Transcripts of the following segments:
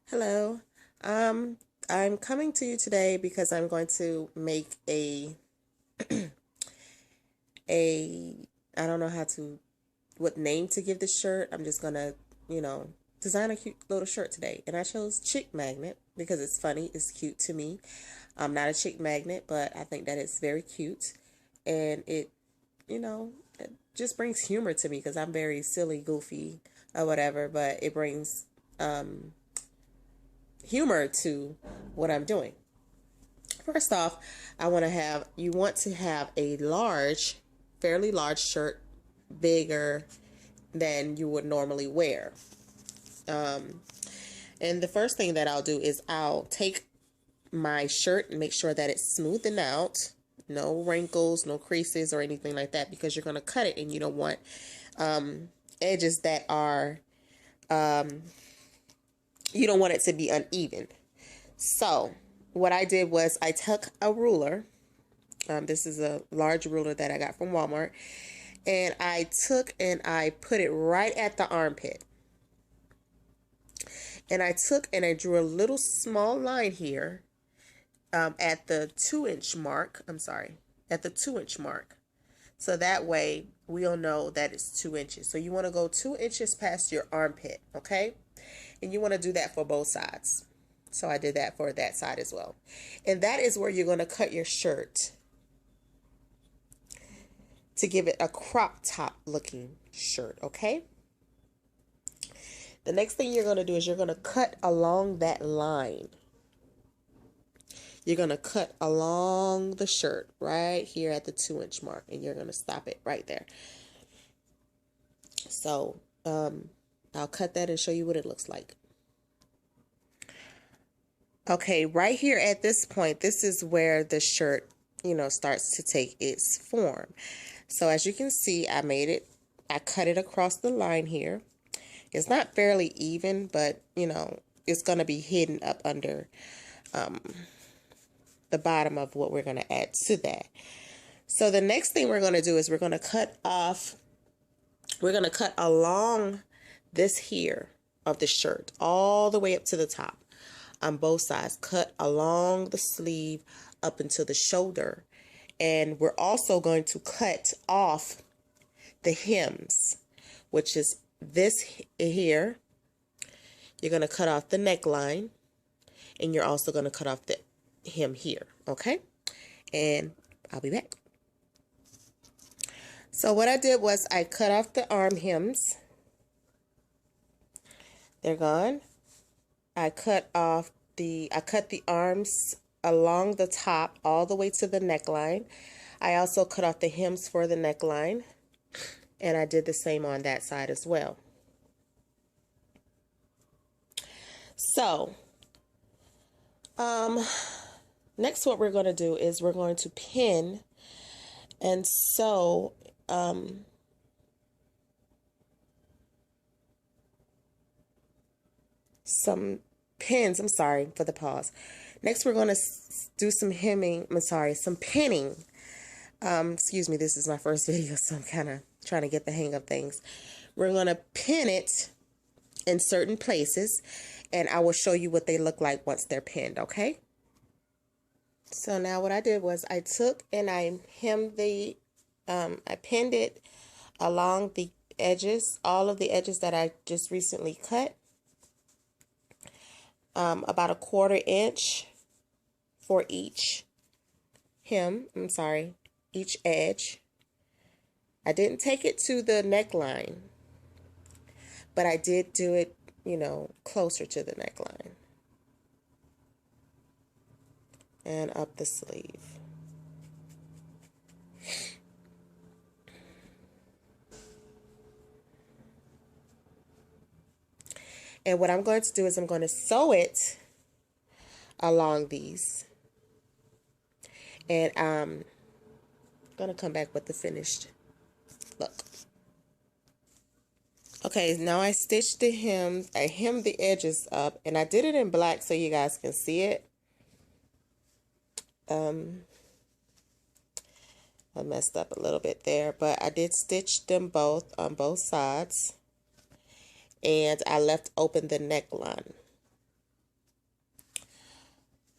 Hello. Um, I'm coming to you today because I'm going to make a I don't know what name to give this shirt. I'm just gonna, you know, design a cute little shirt today. And I chose Chick Magnet because it's funny, it's cute to me. I'm not a chick magnet, but I think that it's very cute. And it just brings humor to me because I'm very silly, goofy, or whatever, but it brings humor to what I'm doing. First off, you want to have a fairly large shirt, bigger than you would normally wear. And the first thing that I'll do is I'll take my shirt and make sure that it's smoothed out, no wrinkles, no creases or anything like that, because you're going to cut it and you don't want edges that are, you don't want it to be uneven. So what I did was I took a ruler. This is a large ruler that I got from Walmart. And I put it right at the armpit. And I drew a little small line here at the 2 inch mark. I'm sorry, at the 2 inch mark. So that way we'll know that it's 2 inches. So you want to go 2 inches past your armpit, okay? And you want to do that for both sides. So I did that for that side as well. And that is where you're going to cut your shirt to give it a crop top looking shirt, okay? The next thing you're going to do is you're going to cut along that line. You're going to cut along the shirt right here at the 2 inch mark, and you're going to stop it right there. So I'll cut that and show you what it looks like. Okay, right here at this point, this is where the shirt, starts to take its form. So as you can see, I cut it across the line here. It's not fairly even, but, it's going to be hidden up under the bottom of what we're going to add to that. So the next thing we're going to do is we're going to cut along this here of the shirt all the way up to the top on both sides. Cut along the sleeve up into the shoulder. And we're also going to cut off the hems, which is this here. You're going to cut off the neckline, and you're also going to cut off the hem here, okay? And I'll be back. So what I did was I cut off the arm hems. They're gone. I cut the arms along the top all the way to the neckline. I also cut off the hems for the neckline, and I did the same on that side as well. So, next what we're going to do is we're going to pin and sew some pins. I'm sorry for the pause. Next, we're going to do some some pinning. Excuse me, this is my first video, so I'm kind of trying to get the hang of things. We're going to pin it in certain places, and I will show you what they look like once they're pinned, okay? So now what I did was I took and I pinned it along the edges, all of the edges that I just recently cut. About 1/4 inch for each each edge. I didn't take it to the neckline, but I did do it, closer to the neckline and up the sleeve. And what I'm going to do is I'm going to sew it along these. And I'm going to come back with the finished look. Okay, now I stitched the hems. I hemmed the edges up, and I did it in black so you guys can see it. I messed up a little bit there, but I did stitch them both on both sides. And I left open the neckline.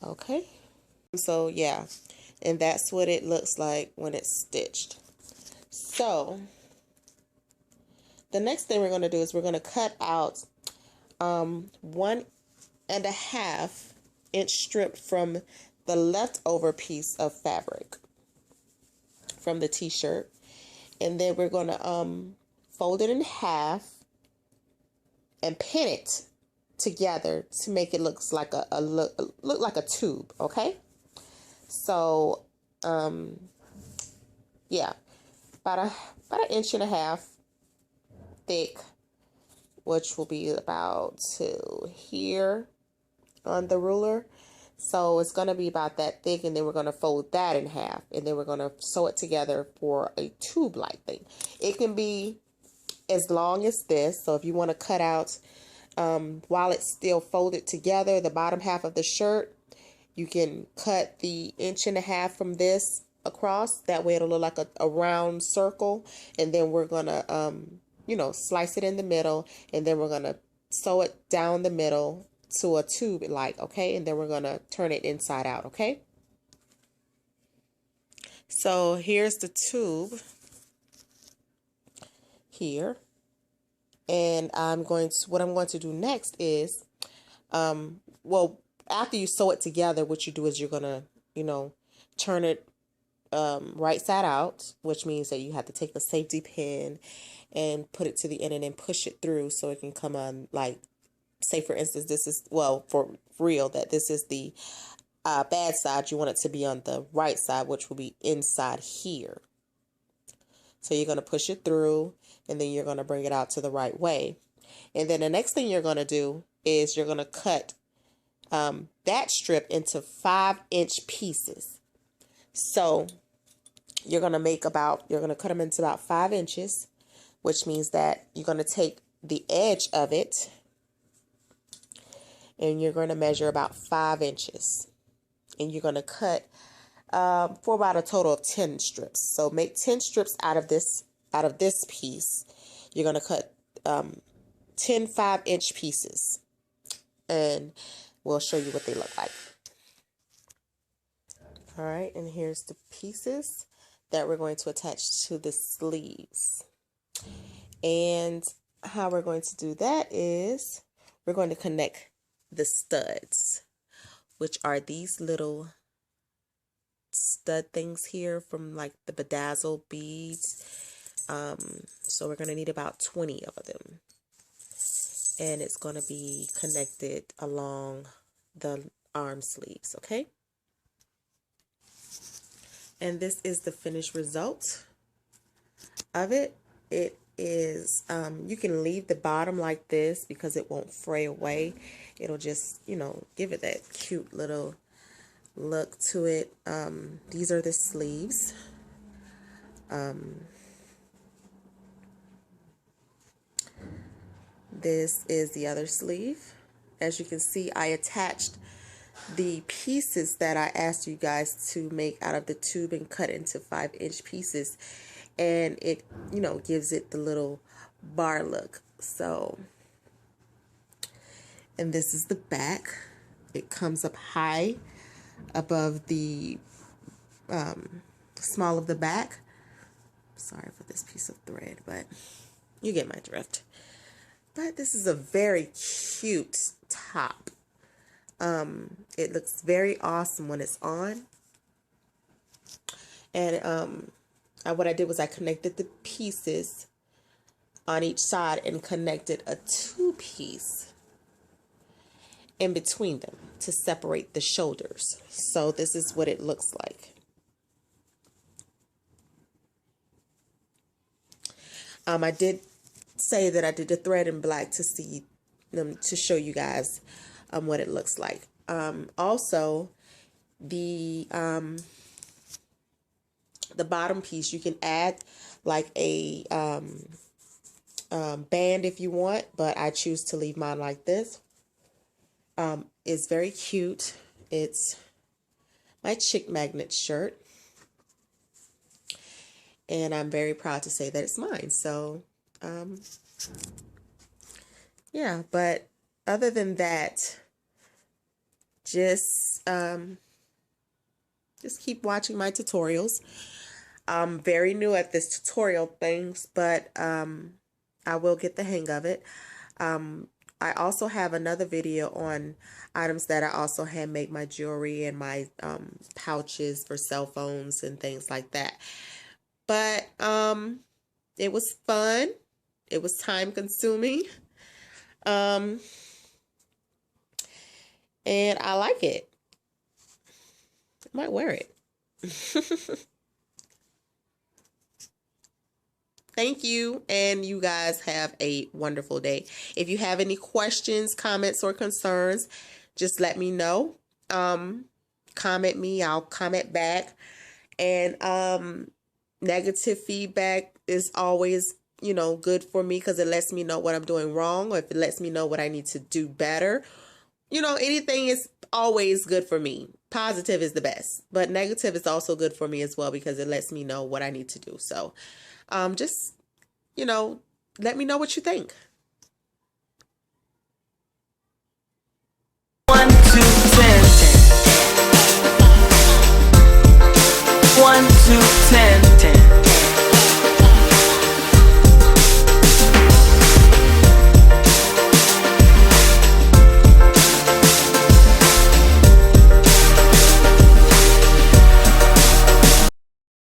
Okay. So yeah, and that's what it looks like when it's stitched. So the next thing we're going to do is we're going to cut out 1.5 inch strip from the leftover piece of fabric from the t-shirt, and then we're going to fold it in half and pin it together to make it look like look like a tube. Okay, so yeah, about an inch and a half thick, which will be about to here on the ruler. So it's going to be about that thick, and then we're going to fold that in half, and then we're going to sew it together for a tube-like thing. It can be as long as this. So if you want to cut out, while it's still folded together, the bottom half of the shirt, you can cut the inch and a half from this across. That way it'll look like a round circle, and then we're going to, slice it in the middle, and then we're going to sew it down the middle to a tube like, okay, and then we're gonna turn it inside out. Okay, so here's the tube here, and what I'm going to do next is well, after you sew it together, what you do is you're gonna turn it right side out, which means that you have to take a safety pin and put it to the end and then push it through so it can come on, like, say for instance, this is, well, for real, that this is the bad side. You want it to be on the right side, which will be inside here. So you're going to push it through, and then you're going to bring it out to the right way. And then the next thing you're going to do is you're going to cut that strip into 5-inch pieces. So you're going to cut them into about 5 inches, which means that you're going to take the edge of it, and you're going to measure about 5 inches, and you're going to cut for about a total of 10 strips. So make 10 strips out of this piece. You're going to cut 10 5-inch pieces, and we'll show you what they look like. All right, and here's the pieces that we're going to attach to the sleeves. And how we're going to do that is we're going to connect the studs, which are these little stud things here from like the bedazzled beads. So we're going to need about 20 of them, and it's going to be connected along the arm sleeves. Okay, and this is the finished result of it. It is, you can leave the bottom like this because it won't fray away. It'll just, give it that cute little look to it. These are the sleeves. This is the other sleeve. As you can see, I attached the pieces that I asked you guys to make out of the tube and cut into 5-inch pieces, and it gives it the little bar look. So, and this is the back. It comes up high above the small of the back. Sorry for this piece of thread, but you get my drift. But this is a very cute top. It looks very awesome when it's on. And what I did was I connected the pieces on each side and connected a 2-piece in between them to separate the shoulders. So this is what it looks like. I did say that I did the thread in black to see them, to show you guys what it looks like. Also, the bottom piece, you can add like a band if you want, but I choose to leave mine like this. It's very cute. It's my Chick Magnet shirt, and I'm very proud to say that it's mine. So yeah, but other than that, just keep watching my tutorials. I'm very new at this tutorial things, but I will get the hang of it. I also have another video on items that I also hand make my jewelry and my pouches for cell phones and things like that. But it was fun. It was time consuming. And I like it. I might wear it. Thank you, and you guys have a wonderful day. If you have any questions, comments, or concerns, just let me know. Comment me, I'll comment back. And negative feedback is always, you know, good for me because it lets me know what I'm doing wrong, or if it lets me know what I need to do better. You know, anything is always good for me. Positive is the best, but negative is also good for me as well because it lets me know what I need to do. So just, you know, let me know what you think. 1 to 10. 1 to 10.